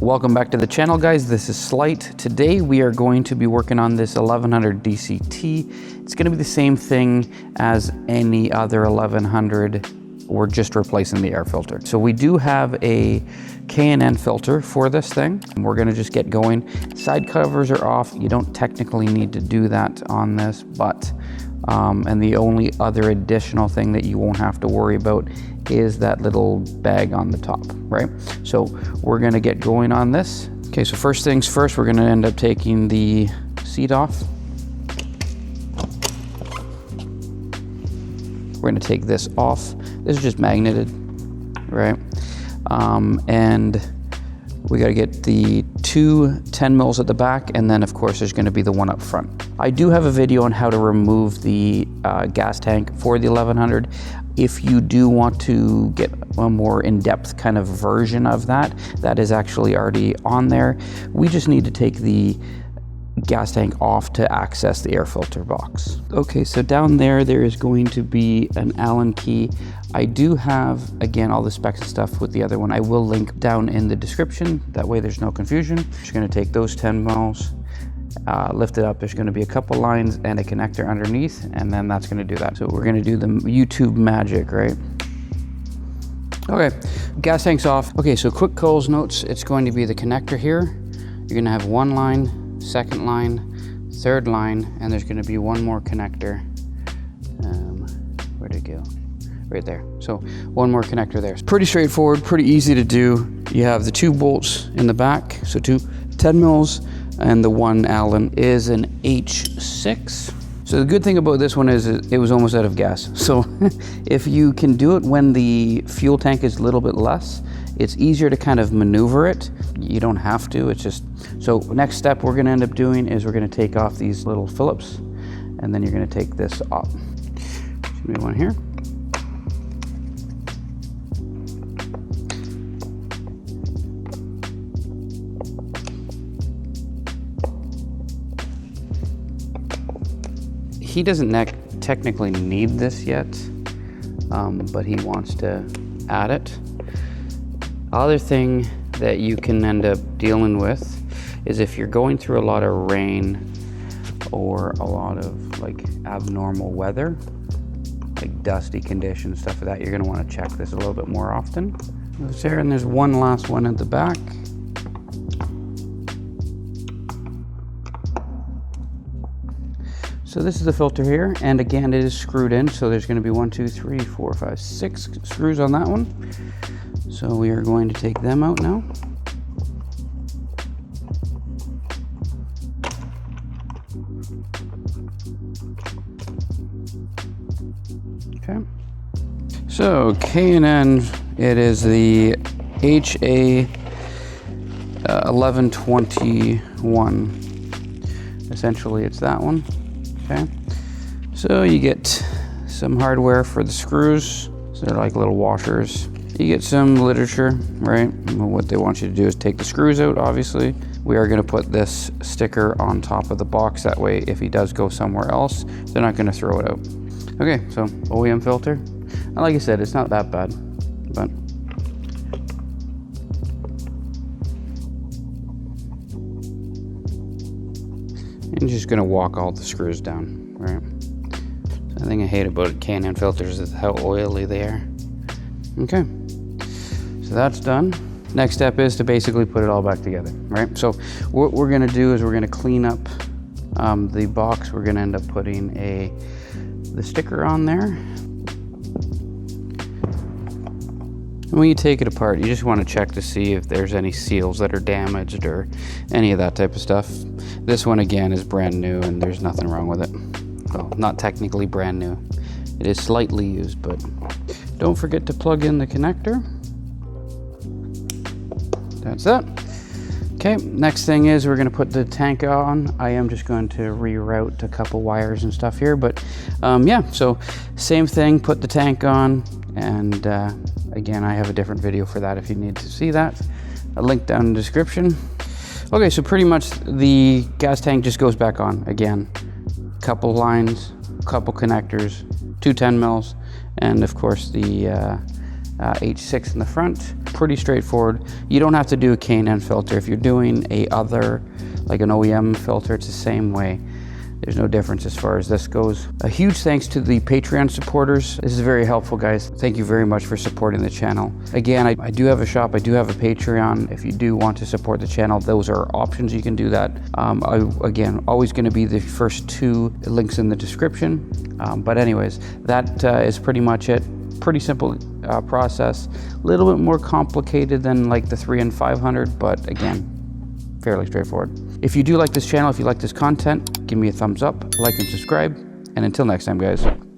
Welcome back to the channel, guys. This is Slight. Today we are going to be working on this 1100 DCT. It's going to be the same thing as any other 1100. We're just replacing the air filter. So we do have a K&N filter for this thing. We're going to just get going. Side covers are off. You don't technically need to do that on this, but and the only other additional thing that you won't have to worry about is that little bag on the top, right? So we're gonna get going on this. Okay, so first things first, we're gonna end up taking the seat off. We're gonna take this off. This is just magneted, right? And we gotta get the two 10 mils at the back, and then of course there's gonna be the one up front. I do have a video on how to remove the gas tank for the 1100. If you do want to get a more in-depth kind of version of that, that is actually already on there. We just need to take the gas tank off to access the air filter box. Okay, so down there is going to be an Allen key. I do have, again, all the specs and stuff with the other one. I will link down in the description. That way there's no confusion. Just gonna take those 10 mils, lift it up. There's gonna be a couple lines and a connector underneath, and then that's gonna do that. So we're gonna do the YouTube magic, right? Okay, gas tank's off. Okay, so quick Coles notes. It's going to be the connector here. You're gonna have one line, second line, third line, and there's gonna be one more connector. Where'd it go? Right there. So one more connector there. It's pretty straightforward, pretty easy to do. You have the two bolts in the back, so two 10 mils, and the one Allen is an H6. So the good thing about this one is it was almost out of gas. So if you can do it when the fuel tank is a little bit less, it's easier to kind of maneuver it. You don't have to, it's just, so next step we're gonna end up doing is we're gonna take off these little Phillips, and then you're gonna take this off. There's gonna be one here. He doesn't technically need this yet, but he wants to add it. Other thing that you can end up dealing with is if you're going through a lot of rain or a lot of like abnormal weather, like dusty conditions, stuff like that, you're gonna wanna check this a little bit more often. There, and there's one last one at the back. So this is the filter here, and again, it is screwed in, so there's gonna be 1, 2, 3, 4, 5, 6 screws on that one. So we are going to take them out now. Okay. So K&N, it is the HA 1121. Essentially, it's that one. Okay, so you get some hardware for the screws. So they're like little washers. You get some literature, right? What they want you to do is take the screws out, obviously. We are gonna put this sticker on top of the box. That way, if he does go somewhere else, they're not gonna throw it out. Okay, so OEM filter. And like I said, it's not that bad, but. I'm just gonna walk all the screws down, right? The thing I hate about K&N filters is how oily they are. Okay, so that's done. Next step is to basically put it all back together, right? So what we're gonna do is we're gonna clean up the box. We're gonna end up putting the sticker on there. And when you take it apart, you just wanna check to see if there's any seals that are damaged or any of that type of stuff. This one again is brand new and there's nothing wrong with it. Well, not technically brand new. It is slightly used, but don't forget to plug in the connector. That's it. Okay, next thing is we're gonna put the tank on. I am just going to reroute a couple wires and stuff here, but yeah, so same thing, put the tank on, and again, I have a different video for that if you need to see that. A link down in the description. Okay, so pretty much the gas tank just goes back on again. Couple lines, couple connectors, two 10 mils, and of course the H6 in the front. Pretty straightforward. You don't have to do a K&N filter. If you're doing a other, like an OEM filter, it's the same way. There's no difference as far as this goes. A huge thanks to the Patreon supporters. This is very helpful, guys. Thank you very much for supporting the channel. Again, I do have a shop, I do have a Patreon. If you do want to support the channel, those are options, you can do that. Again, always gonna be the first 2 links in the description. But anyways, that is pretty much it. Pretty simple process. A little bit more complicated than like the 3 and 500, but again, fairly straightforward. If you do like this channel, if you like this content, give me a thumbs up, like and subscribe, and until next time, guys.